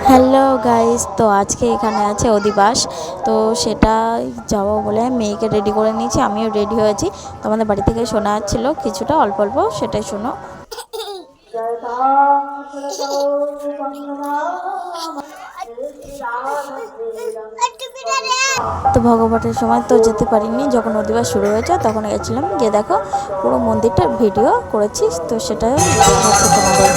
Hello guys, তো আজকে এখানে আছে অধিবাস। তো সেটা যাবো বলে মেয়েকে রেডি করে নিয়েছি, আমিও রেডি হয়েছি। তো আমাদের বাড়ি থেকে শোনা যাচ্ছিল কিছুটা অল্প অল্প, সেটাই শোনো। তো ভগবানের সময় তো যেতে পারিনি, যখন অধিবাস শুরু হয়েছে তখন গেছিলাম। গিয়ে দেখো পুরো মন্দিরটার ভিডিও করেছি, তো সেটাই দেখাচ্ছি তোমাদের।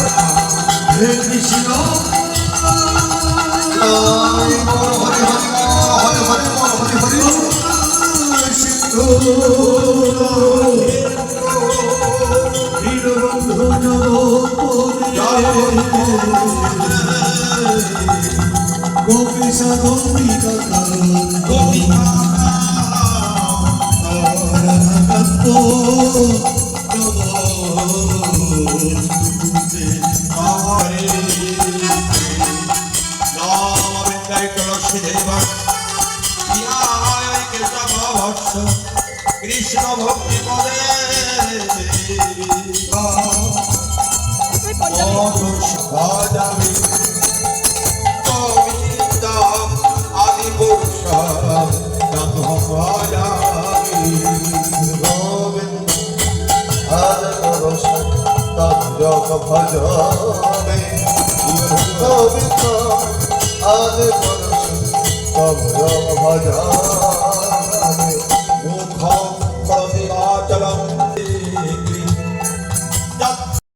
কৃষ্ণ ভক্তি পদে আদি পুরুষ ভজবে আদি পুরুষ ভজবে